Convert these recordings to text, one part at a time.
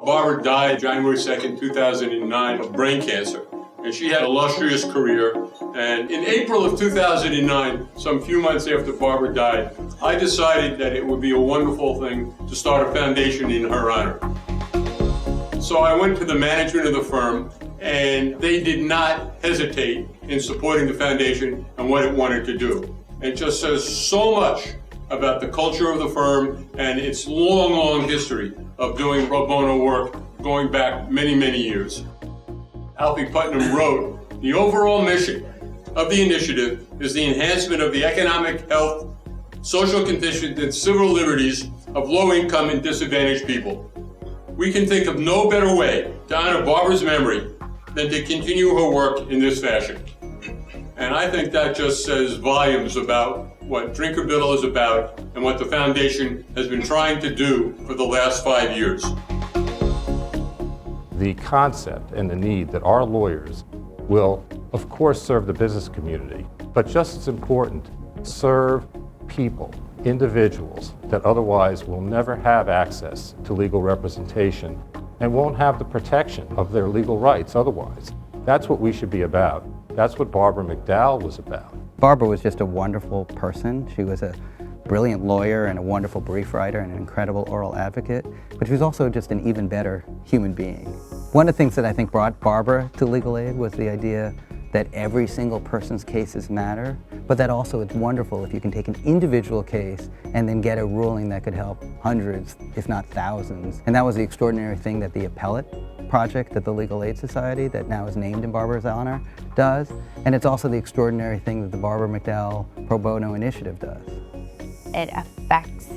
Barbara died January 2nd, 2009 of brain cancer. And she had an illustrious career. And in April of 2009, some few months after Barbara died, I decided that it would be a wonderful thing to start a foundation in her honor. So I went to the management of the firm, and they did not hesitate in supporting the foundation and what it wanted to do. It just says so much about the culture of the firm and its long, long history of doing pro bono work going back many, many years. Alfie Putnam wrote, "The overall mission of the initiative is the enhancement of the economic, health, social conditions, and civil liberties of low-income and disadvantaged people. We can think of no better way to honor Barbara's memory than to continue her work in this fashion." And I think that just says volumes about what Drinker Biddle is about and what the foundation has been trying to do for the last 5 years. The concept and the need that our lawyers will, of course, serve the business community, but just as important, serve people, individuals that otherwise will never have access to legal representation and won't have the protection of their legal rights otherwise. That's what we should be about. That's what Barbara McDowell was about. Barbara was just a wonderful person. She was a brilliant lawyer and a wonderful brief writer and an incredible oral advocate, but she was also just an even better human being. One of the things that I think brought Barbara to legal aid was the idea that every single person's cases matter, but that also it's wonderful if you can take an individual case and then get a ruling that could help hundreds, if not thousands. And that was the extraordinary thing that the appellate project at the Legal Aid Society, that now is named in Barbara's honor, does. And it's also the extraordinary thing that the Barbara McDowell Pro Bono Initiative does. It affects,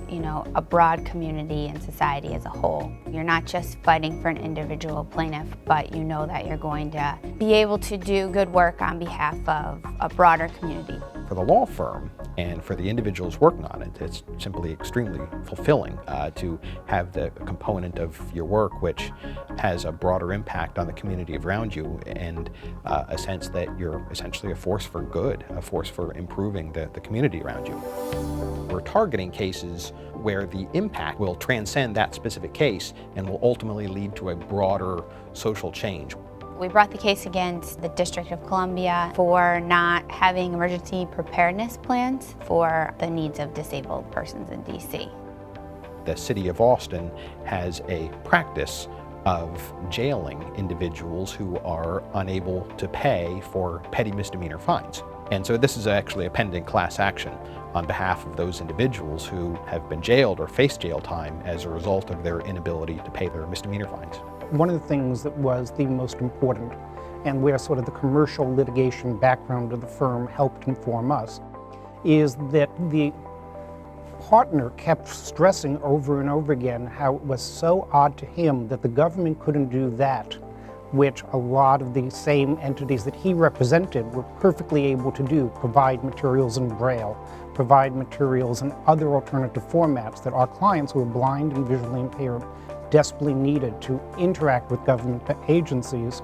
a broad community and society as a whole. You're not just fighting for an individual plaintiff, but you know that you're going to be able to do good work on behalf of a broader community. For the law firm and for the individuals working on it, it's simply extremely fulfilling to have the component of your work which has a broader impact on the community around you and a sense that you're essentially a force for good, a force for improving the community around you. We're targeting cases where the impact will transcend that specific case and will ultimately lead to a broader social change. We brought the case against the District of Columbia for not having emergency preparedness plans for the needs of disabled persons in DC. The City of Austin has a practice of jailing individuals who are unable to pay for petty misdemeanor fines. And so this is actually a pending class action on behalf of those individuals who have been jailed or face jail time as a result of their inability to pay their misdemeanor fines. One of the things that was the most important, and where sort of the commercial litigation background of the firm helped inform us, is that the partner kept stressing over and over again how it was so odd to him that the government couldn't do that, which a lot of the same entities that he represented were perfectly able to do, provide materials in Braille, provide materials in other alternative formats that our clients who are blind and visually impaired desperately needed to interact with government agencies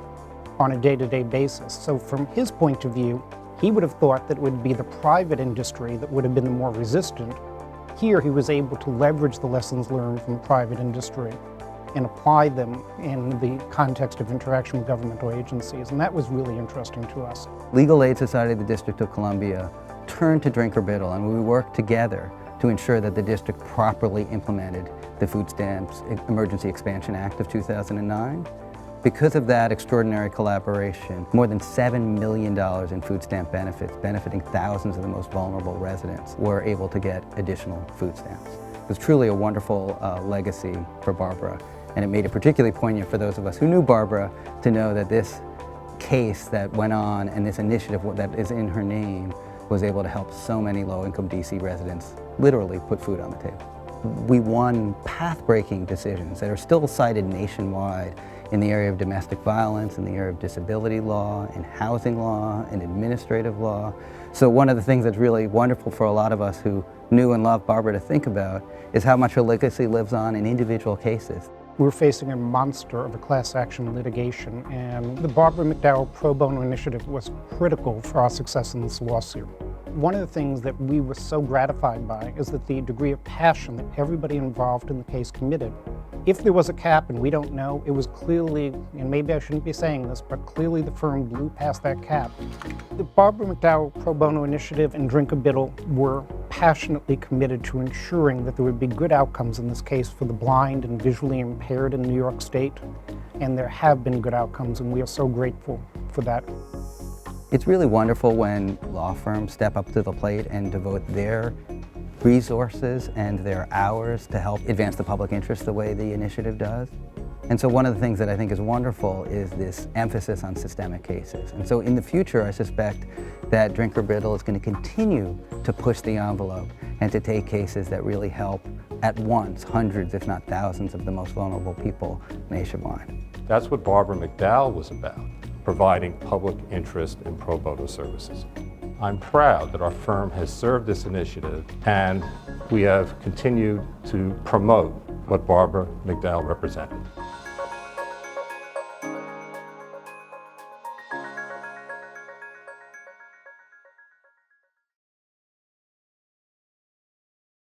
on a day-to-day basis. So from his point of view, he would have thought that it would be the private industry that would have been the more resistant. Here he was able to leverage the lessons learned from the private industry and apply them in the context of interaction with governmental agencies, and that was really interesting to us. Legal Aid Society of the District of Columbia turned to Drinker Biddle, and we worked together to ensure that the district properly implemented the Food Stamps Emergency Expansion Act of 2009. Because of that extraordinary collaboration, more than $7 million in food stamp benefits, benefiting thousands of the most vulnerable residents, were able to get additional food stamps. It was truly a wonderful legacy for Barbara, and it made it particularly poignant for those of us who knew Barbara to know that this case that went on and this initiative that is in her name was able to help so many low-income DC residents literally put food on the table. We won path-breaking decisions that are still cited nationwide in the area of domestic violence, in the area of disability law, in housing law, in administrative law. So one of the things that's really wonderful for a lot of us who knew and loved Barbara to think about is how much her legacy lives on in individual cases. We're facing a monster of a class action litigation, and the Barbara McDowell Pro Bono Initiative was critical for our success in this lawsuit. One of the things that we were so gratified by is that the degree of passion that everybody involved in the case committed If there was a cap, and we don't know, it was clearly, and maybe I shouldn't be saying this, but clearly the firm blew past that cap. The Barbara McDowell Pro Bono Initiative and Drinker Biddle were passionately committed to ensuring that there would be good outcomes in this case for the blind and visually impaired in New York State, and there have been good outcomes, and we are so grateful for that. It's really wonderful when law firms step up to the plate and devote their resources and their hours to help advance the public interest the way the initiative does. And so one of the things that I think is wonderful is this emphasis on systemic cases. And so in the future, I suspect that Drinker Biddle is going to continue to push the envelope and to take cases that really help at once hundreds, if not thousands, of the most vulnerable people nationwide. That's what Barbara McDowell was about, providing public interest in pro bono services. I'm proud that our firm has served this initiative, and we have continued to promote what Barbara McDowell represented.